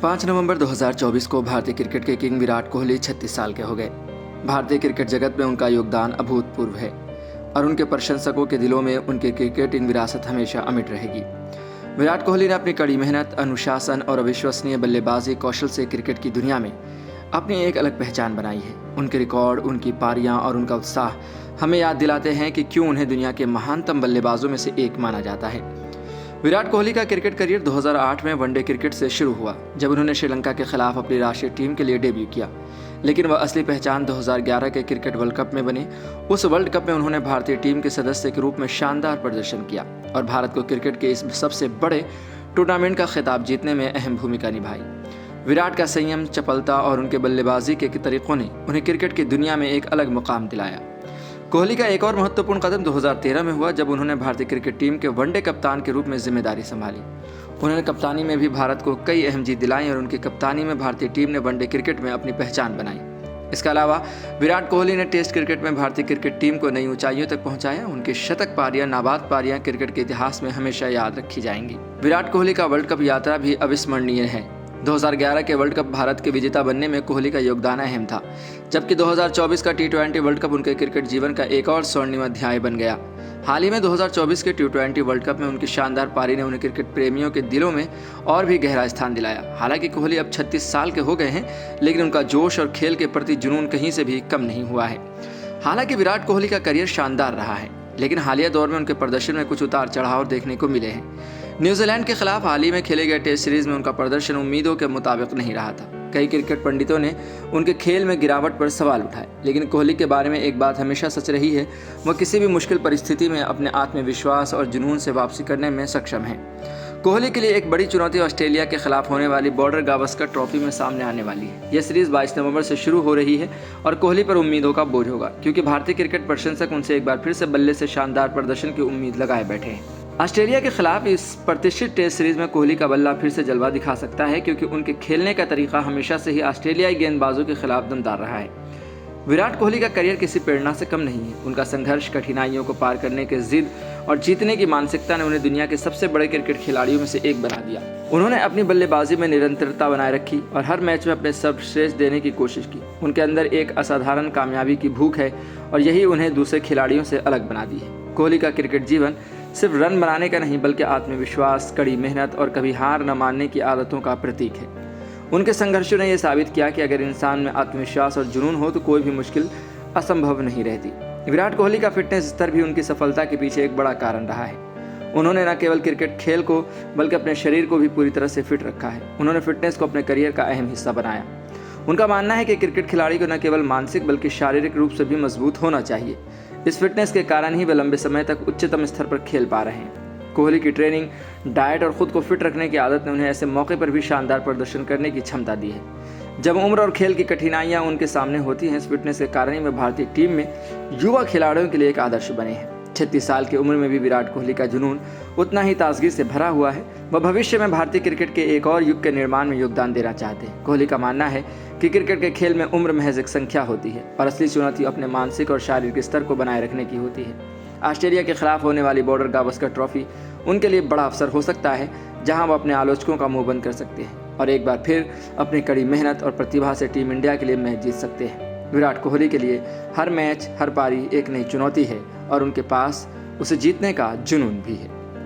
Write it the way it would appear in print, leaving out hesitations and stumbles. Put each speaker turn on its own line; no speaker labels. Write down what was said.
5 नवंबर 2024 को भारतीय क्रिकेट के किंग विराट कोहली 36 साल के हो गए। भारतीय क्रिकेट जगत में उनका योगदान अभूतपूर्व है और उनके प्रशंसकों के दिलों में उनकी क्रिकेटिंग विरासत हमेशा अमिट रहेगी। विराट कोहली ने अपनी कड़ी मेहनत, अनुशासन और अविश्वसनीय बल्लेबाजी कौशल से क्रिकेट की दुनिया में अपनी एक अलग पहचान बनाई है। उनके रिकॉर्ड, उनकी पारियां और उनका उत्साह हमें याद दिलाते हैं कि क्यों उन्हें दुनिया के महानतम बल्लेबाजों में से एक माना जाता है। विराट कोहली का क्रिकेट करियर 2008 में वनडे क्रिकेट से शुरू हुआ, जब उन्होंने श्रीलंका के खिलाफ अपनी राष्ट्रीय टीम के लिए डेब्यू किया। लेकिन वह असली पहचान 2011 के क्रिकेट वर्ल्ड कप में बनी। उस वर्ल्ड कप में उन्होंने भारतीय टीम के सदस्य के रूप में शानदार प्रदर्शन किया और भारत को क्रिकेट के इस सबसे बड़े टूर्नामेंट का खिताब जीतने में अहम भूमिका निभाई। विराट का संयम, चपलता और उनके बल्लेबाजी के तरीकों ने उन्हें क्रिकेट की दुनिया में एक अलग मुकाम दिलाया। कोहली का एक और महत्वपूर्ण कदम 2013 में हुआ, जब उन्होंने भारतीय क्रिकेट टीम के वनडे कप्तान के रूप में जिम्मेदारी संभाली। उन्होंने कप्तानी में भी भारत को कई अहम जीत दिलाई और उनकी कप्तानी में भारतीय टीम ने वनडे क्रिकेट में अपनी पहचान बनाई। इसके अलावा विराट कोहली ने टेस्ट क्रिकेट में भारतीय क्रिकेट टीम को नई ऊंचाइयों तक पहुंचाया। उनकी शतक पारियां, नाबाद पारियां क्रिकेट के इतिहास में हमेशा याद रखी जाएंगी। विराट कोहली का वर्ल्ड कप यात्रा भी अविस्मरणीय है। 2011 के वर्ल्ड कप भारत के विजेता बनने में कोहली का योगदान अहम था, जबकि 2024 का T20 वर्ल्ड कप उनके क्रिकेट जीवन का एक और स्वर्णिम अध्याय बन गया। हाल ही में 2024 के T20 वर्ल्ड कप में उनकी शानदार पारी ने उन्हें क्रिकेट प्रेमियों के दिलों में और भी गहरा स्थान दिलाया। हालांकि कोहली अब 36 साल के हो गए हैं, लेकिन उनका जोश और खेल के प्रति जुनून कहीं से भी कम नहीं हुआ है। हालांकि विराट कोहली का करियर शानदार रहा है, लेकिन हालिया दौर में उनके प्रदर्शन में कुछ उतार चढ़ाव देखने को मिले हैं। न्यूजीलैंड के खिलाफ हाल ही में खेले गए टेस्ट सीरीज में उनका प्रदर्शन उम्मीदों के मुताबिक नहीं रहा था। कई क्रिकेट पंडितों ने उनके खेल में गिरावट पर सवाल उठाए, लेकिन कोहली के बारे में एक बात हमेशा सच रही है, वह किसी भी मुश्किल परिस्थिति में अपने आत्मविश्वास और जुनून से वापसी करने में सक्षम है। कोहली के लिए एक बड़ी चुनौती ऑस्ट्रेलिया के खिलाफ होने वाली बॉर्डर गावस्कर ट्रॉफी में सामने आने वाली है। यह सीरीज 22 नवंबर से शुरू हो रही है और कोहली पर उम्मीदों का बोझ होगा, क्योंकि भारतीय क्रिकेट प्रशंसक उनसे एक बार फिर से बल्ले से शानदार प्रदर्शन की उम्मीद लगाए बैठे हैं। ऑस्ट्रेलिया के खिलाफ इस प्रतिष्ठित टेस्ट सीरीज में कोहली का बल्ला फिर से जलवा दिखा सकता है, क्योंकि उनके खेलने का तरीका हमेशा से ही ऑस्ट्रेलियाई गेंदबाजों के खिलाफ दमदार रहा है। विराट कोहली का करियर किसी प्रेरणा से कम नहीं है। उनका संघर्ष, कठिनाइयों को पार करने के जिद और जीतने की मानसिकता ने उन्हें दुनिया के सबसे बड़े क्रिकेट खिलाड़ियों में से एक बना दिया। उन्होंने अपनी बल्लेबाजी में निरंतरता बनाए रखी और हर मैच में अपने सर्वश्रेष्ठ देने की कोशिश की। उनके अंदर एक असाधारण कामयाबी की भूख है और यही उन्हें दूसरे खिलाड़ियों से अलग बना दी है। कोहली का क्रिकेट जीवन सिर्फ रन बनाने का नहीं, बल्कि आत्मविश्वास, कड़ी मेहनत और कभी हार न मानने की आदतों का प्रतीक है। उनके संघर्षों ने यह साबित किया कि अगर इंसान में आत्मविश्वास और जुनून हो तो कोई भी मुश्किल असंभव नहीं रहती। विराट कोहली का फिटनेस स्तर भी उनकी सफलता के पीछे एक बड़ा कारण रहा है। उन्होंने न केवल क्रिकेट खेल को बल्कि अपने शरीर को भी पूरी तरह से फिट रखा है। उन्होंने फिटनेस को अपने करियर का अहम हिस्सा बनाया। उनका मानना है कि क्रिकेट खिलाड़ी को न केवल मानसिक बल्कि शारीरिक रूप से भी मजबूत होना चाहिए। इस फिटनेस के कारण ही वे लंबे समय तक उच्चतम स्तर पर खेल पा रहे हैं। कोहली की ट्रेनिंग, डाइट और खुद को फिट रखने की आदत ने उन्हें ऐसे मौके पर भी शानदार प्रदर्शन करने की क्षमता दी है। जब उम्र और खेल की कठिनाइयां उनके सामने होती हैं, इस फिटनेस के कारण ही वे भारतीय टीम में युवा खिलाड़ियों के लिए एक आदर्श बने हैं। 36 साल की उम्र में भी विराट कोहली का जुनून उतना ही ताजगी से भरा हुआ है। वह भविष्य में भारतीय क्रिकेट के एक और युग के निर्माण में योगदान देना चाहते हैं। कोहली का मानना है कि क्रिकेट के खेल में उम्र महज एक संख्या होती है और असली चुनौती अपने मानसिक और शारीरिक स्तर को बनाए रखने की होती है। ऑस्ट्रेलिया के खिलाफ होने वाली बॉर्डर गावस्कर ट्रॉफी उनके लिए बड़ा अवसर हो सकता है, जहां वो अपने आलोचकों का मुंह बंद कर सकते हैं और एक बार फिर अपनी कड़ी मेहनत और प्रतिभा से टीम इंडिया के लिए मैच जीत सकते हैं। विराट कोहली के लिए हर मैच, हर पारी एक नई चुनौती है और उनके पास उसे जीतने का जुनून भी है।